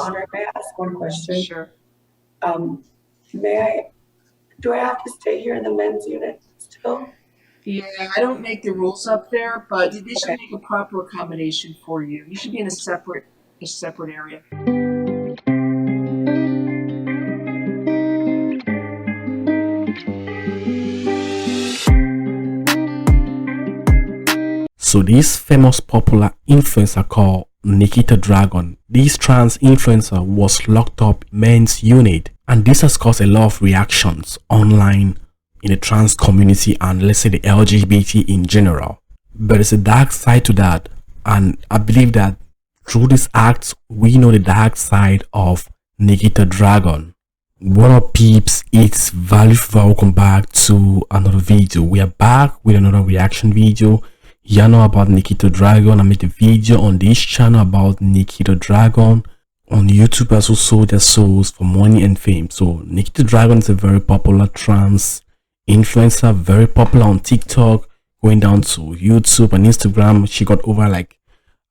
Honor, may I ask one question? Sure. Do I have to stay here in the men's unit still? Yeah, I don't make the rules up there, but they should Okay. make a proper accommodation for you. You should be in a separate area. So this famous popular influencer called NIKITA DRAGUN, this trans influencer was locked up in men's unit, and this has caused a lot of reactions online in the trans community and let's say the LGBT in general. But there's a dark side to that, and I believe that through this act we know the dark side of NIKITA DRAGUN. What up peeps, it's Value. Welcome back to another video. We are back with another reaction video. You know about NIKITA DRAGUN. I made a video on this channel about NIKITA DRAGUN on YouTube as who sold their souls for money and fame. So NIKITA DRAGUN is a very popular trans influencer, very popular on TikTok, going down to YouTube and Instagram. She got over like,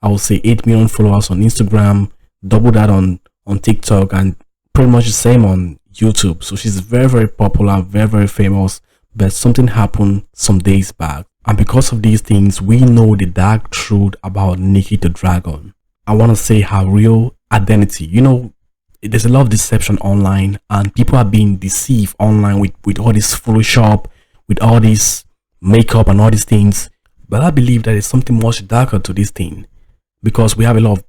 I would say 8 million followers on Instagram, double that on TikTok, and pretty much the same on YouTube. So she's very popular, very famous. But something happened some days back, and because of these things we know the dark truth about NIKITA DRAGUN. I want to say her real identity. You know, there's a lot of deception online and people are being deceived online with all this Photoshop, with all this makeup and all these things. But I believe that there's something much darker to this thing, because we have a lot of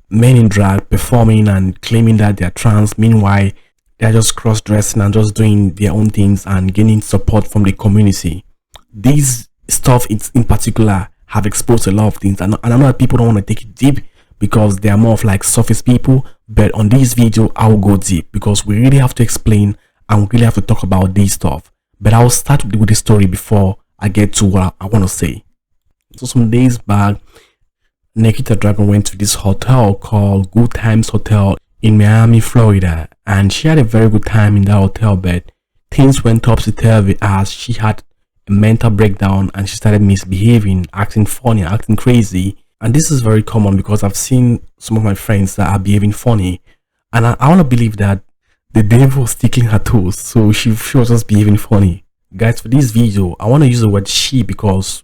men in drag performing and claiming that they're trans. Meanwhile, they're just cross-dressing and just doing their own things and gaining support from the community. These stuff in particular have exposed a lot of things, and I know that people don't want to take it deep because they are more of like surface people. But on this video I will go deep because we really have to explain and we really have to talk about this stuff. But I'll start with the story before I get to what I want to say. So some days back, NIKITA DRAGUN went to this hotel called Good Times Hotel in Miami, Florida, and she had a very good time in that hotel. But things went topsy-turvy as she had a mental breakdown and she started misbehaving, acting funny, acting crazy. And this is very common because I've seen some of my friends that are behaving funny, and I want to believe that the devil was tickling her toes, so she was just behaving funny. Guys, for this video I want to use the word she because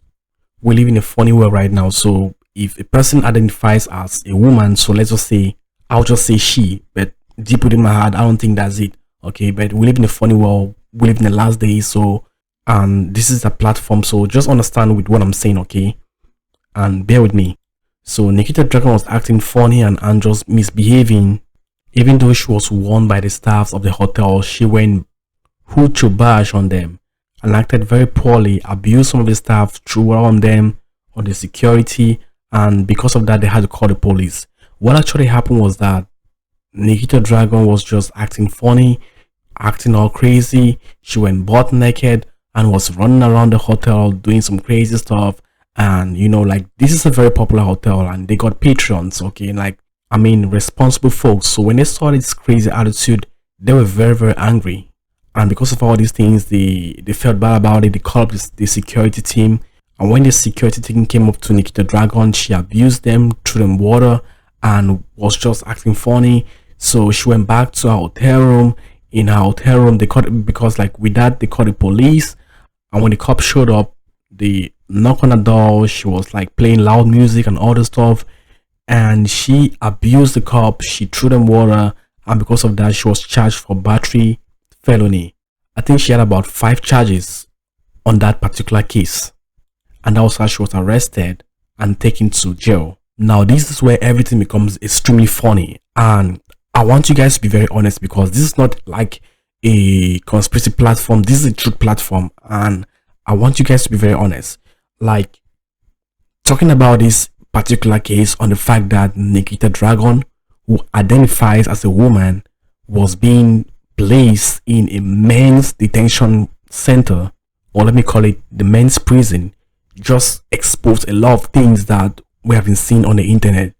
we live in a funny world right now. So if a person identifies as a woman, so let's just say, I'll just say she, but deep within my heart I don't think that's it. Okay, but we live in a funny world, we live in the last days, so and this is a platform, so just understand with what I'm saying, okay, and bear with me. So NIKITA DRAGUN was acting funny and just misbehaving. Even though she was warned by the staffs of the hotel, she went hucho bash on them and acted very poorly, abused some of the staff, threw on them, on the security, and because of that they had to call the police. What actually happened was that NIKITA DRAGUN was just acting funny, acting all crazy. She went butt naked and was running around the hotel doing some crazy stuff. And you know, like, this is a very popular hotel and they got patrons, okay, like, I mean, responsible folks. So when they saw this crazy attitude, they were very angry, and because of all these things they felt bad about it. They called up the security team, and when the security team came up to NIKITA DRAGUN, she abused them, threw them water, and was just acting funny. So she went back to her hotel room. In her hotel room they called, because like with that they called the police, and when the cops showed up they knocked on the door. She was like playing loud music and all this stuff, and she abused the cops, she threw them water, and because of that she was charged for battery felony. I think she had about 5 charges on that particular case, and that was how she was arrested and taken to jail. Now this is where everything becomes extremely funny, and I want you guys to be very honest because this is not like a conspiracy platform, this is a truth platform, and I want you guys to be very honest. Like, talking about this particular case on the fact that NIKITA DRAGUN, who identifies as a woman, was being placed in a men's detention center, or let me call it the men's prison, just exposed a lot of things that we have been seeing on the internet.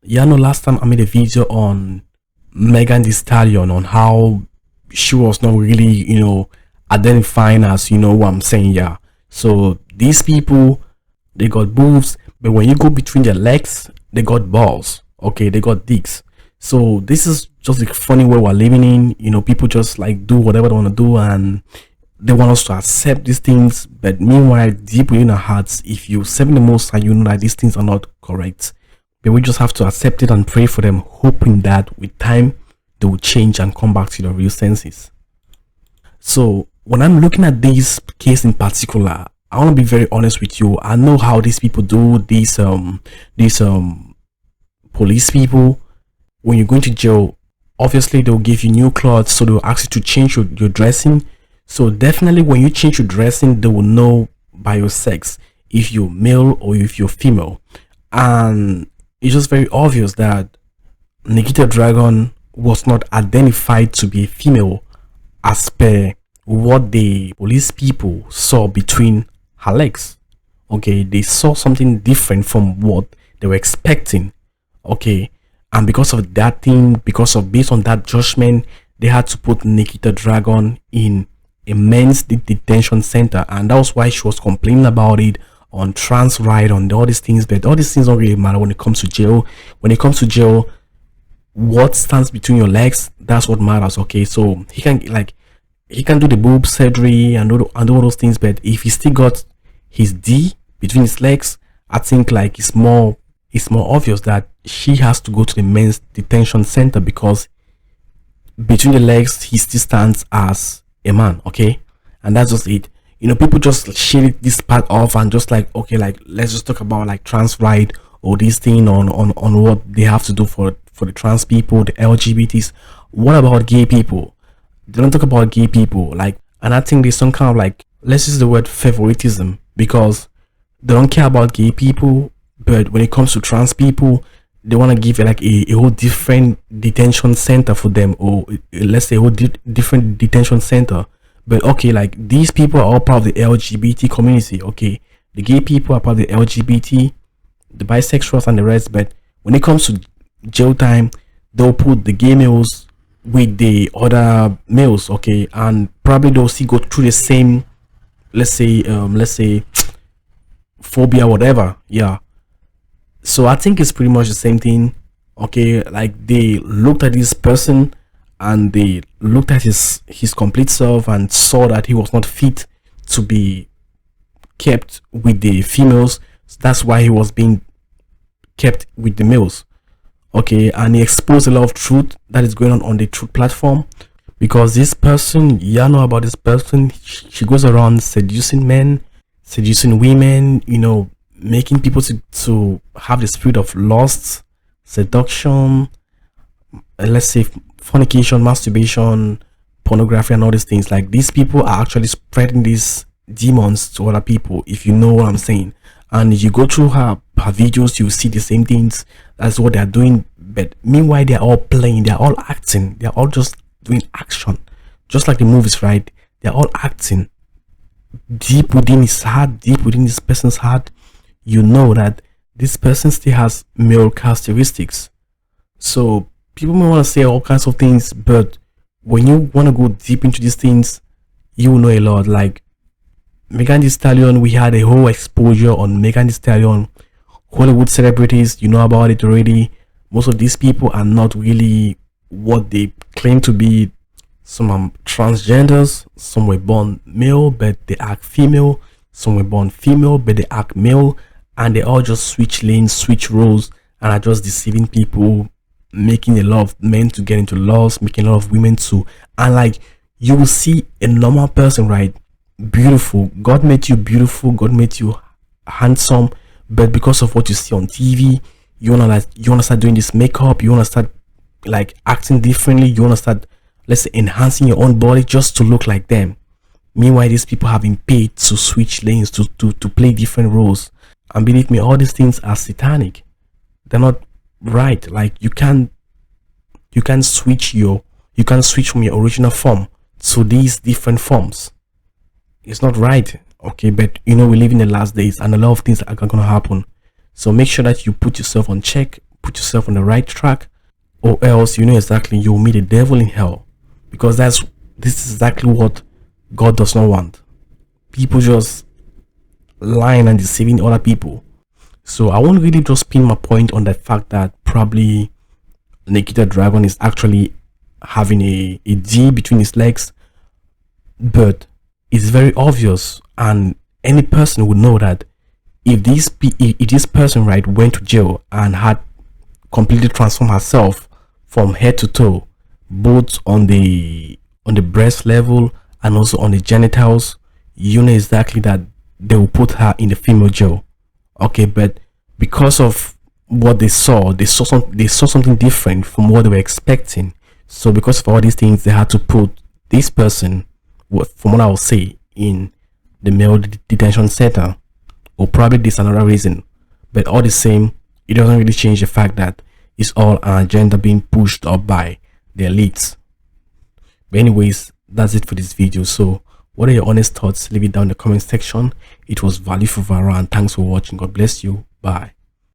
Yeah, no, last time I made a video on Megan Thee Stallion, on how she was not really, you know, identifying as, you know what I'm saying. Yeah, so these people, they got boobs, but when you go between their legs they got balls, okay, they got dicks. So this is just the funny world we're living in. People just like do whatever they want to do, and they want us to accept these things. But meanwhile, deep within our hearts, if you serve the Most High, you know that these things are not correct. But we just have to accept it and pray for them, hoping that with time they will change and come back to their real senses. So when I'm looking at this case in particular, I want to be very honest with you. I know how these people do these police people. When you're going to jail, obviously they'll give you new clothes, so they'll ask you to change your dressing. So definitely when you change your dressing, they will know by your sex if you're male or if you're female. And it's just very obvious that Nikita Dragun was not identified to be a female as per what the police people saw between her legs. Okay, they saw something different from what they were expecting. Okay, and because of that thing, based on that judgment, they had to put Nikita Dragun in a men's detention center, and that was why she was complaining about it on trans right, on all these things. But all these things don't really matter when it comes to jail. When it comes to jail, what stands between your legs, that's what matters. Okay, so he can do the boob surgery and do all those things, but if he still got his D between his legs, I think like it's more obvious that she has to go to the men's detention center, because between the legs he still stands as a man. Okay, and that's just it. People just shade this part off and just like, okay, like let's just talk about like trans right or this thing on what they have to do for the trans people, the LGBTs. What about gay people? They don't talk about gay people. Like, and I think there's some kind of like, let's use the word favoritism, because they don't care about gay people, but when it comes to trans people, they want to give it like a whole different detention center for them, or let's say a whole different detention center. But okay, like these people are all part of the LGBT community. Okay, the gay people are part of the LGBT, the bisexuals and the rest. But when it comes to jail time, they'll put the gay males with the other males. Okay, and probably they'll still go through the same, let's say phobia, whatever. Yeah, so I think it's pretty much the same thing. Okay, like they looked at this person and they looked at his complete self and saw that he was not fit to be kept with the females. So that's why he was being kept with the males. Okay, and he exposed a lot of truth that is going on the truth platform, because this person, you know about this person, she goes around seducing men, seducing women, making people to have the spirit of lust, seduction, let's say fornication, masturbation, pornography, and all these things. Like these people are actually spreading these demons to other people, if you know what I'm saying. And if you go through her videos, you see the same things. That's what they're doing. But meanwhile, they're all playing, they're all acting, they're all just doing action, just like the movies, right? They're all acting. Deep within his heart, deep within this person's heart, you know that this person still has male characteristics. So people may want to say all kinds of things, but when you want to go deep into these things, you will know a lot. Like Megan Thee Stallion, we had a whole exposure on Megan Thee Stallion. Hollywood celebrities, you know about it already. Most of these people are not really what they claim to be. Some are transgenders, some were born male but they act female, some were born female but they act male, and they all just switch lanes, switch roles, and are just deceiving people, making a lot of men to get into laws, making a lot of women to. And like, you will see a normal person, right? Beautiful, God made you beautiful, God made you handsome, but because of what you see on TV, you wanna start doing this makeup, you wanna start like acting differently, you wanna start, let's say, enhancing your own body just to look like them. Meanwhile, these people have been paid to switch lanes, to play different roles. And believe me, all these things are satanic. They're not right. Like you can't switch from your original form to these different forms. It's not right. Okay, but we live in the last days and a lot of things are gonna happen. So make sure that you put yourself on check, put yourself on the right track, or else you know exactly you'll meet the devil in hell. Because this is exactly what God does not want. People just lying and deceiving other people. So I won't really just pin my point on the fact that probably Nikita Dragun is actually having a D between his legs, but it's very obvious, and any person would know that if this person, right, went to jail and had completely transformed herself from head to toe, both on the breast level and also on the genitals, you know exactly that they will put her in the female jail. Okay, but because of what they saw something different from what they were expecting. So because of all these things, they had to put this person, from what I will say, in the male detention center, or probably this another reason. But all the same, it doesn't really change the fact that it's all an agenda being pushed up by the elites. But anyways, that's it for this video. So what are your honest thoughts? Leave it down in the comment section. It was value for Vara, and thanks for watching. God bless you. Bye.